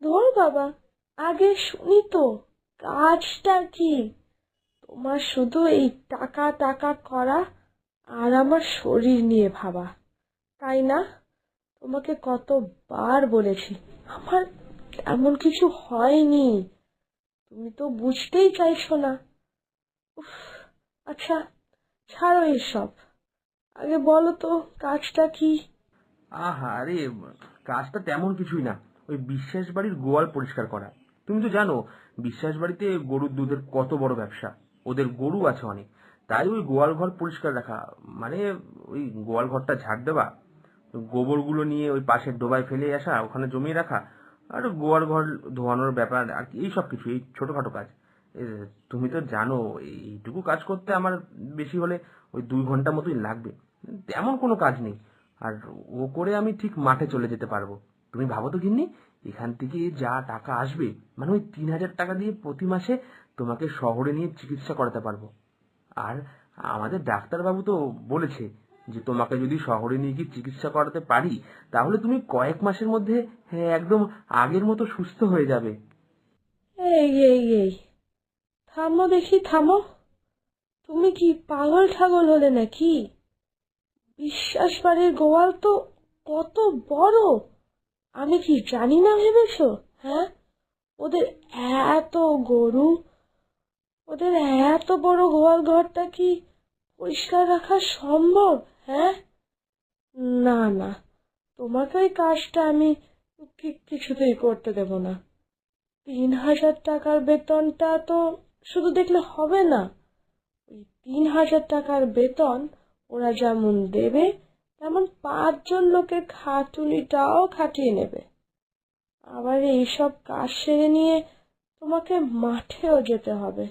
ধর বাবা, আগে শুনি তো কাজটা কি। তোমার শুধু এই টাকা টাকা করা আর আমার শরীর নিয়ে ভাবা, তাই না? তোমাকে কতবার বলেছি আমার এমন কিছু হয়নি, তুমি তো বুঝতেই চাইছো না। উফ, আচ্ছা, ছাড়ো এসব, আগে বলো তো কাজটা কি। আহা আরে, কাজটা তেমন কিছুই না। ওই বিশ্বাস বাড়ির গোয়াল পরিষ্কার করা। তুমি তো জানো বিশ্বাস বাড়িতে গরুর দুধের কত বড় ব্যবসা। ওদের গরু আছে অনেক, তাই ওই গোয়াল ঘর পরিষ্কার রাখা, মানে ওই গোয়াল ঘরটা ঝাড় দেওয়া, গোবরগুলো নিয়ে ওই পাশের ডোবায় ফেলে আসা, ওখানে জমিয়ে রাখা, আর গোয়াল ঘর ধোয়ানোর ব্যাপার আর কি, এই সব কিছু, এই ছোটখাটো কাজ। এ, তুমি তো জানো এইটুকু কাজ করতে আমার বেশি হলে ওই 2 ঘন্টা মতোই লাগবে। তেমন কোনো কাজ নেই। আর ও করে আমি ঠিক মাঠে চলে যেতে পারবো। তুমি ভাবো তো গিন্নি, এখান থেকে যা টাকা আসবে, মানে ওই 3,000 টাকা দিয়ে প্রতি মাসে তোমাকে শহরে নিয়ে চিকিৎসা করাতে পারবো। আর আমাদের ডাক্তারবাবু তো বলেছে যে তোমাকে যদি শহরে নিয়ে গিয়ে চিকিৎসা করাতে পারি, তাহলে তুমি কয়েক মাসের মধ্যে একদম আগের মতো সুস্থ হয়ে যাবে। এই এই এই থামো দেখি, থামো। তুমি কি পাগল ঠাগল হলে নাকি? বিশ্বাস বাড়ির গোয়াল তো কত বড়, আমি কি জানি না ভেবেছো? হ্যাঁ, ওদের এত গরু, ওদের এত বড় গোয়াল ঘরটা কি পরিষ্কার রাখা সম্ভব? হ্যাঁ, না না, তোমাকে ওই কাজটা আমি কিছুতেই করতে দেব না। 3,000 টাকার বেতনটা তো শুধু দেখলে হবে না। ওই 3,000 টাকার বেতন ওরা যেমন দেবে, তেমন 5 জন লোকের খাটুনিটাও খাটিয়ে নেবে। আবার এইসব কাজ সেরে নিয়ে তোমাকে মাঠেও যেতে হবে।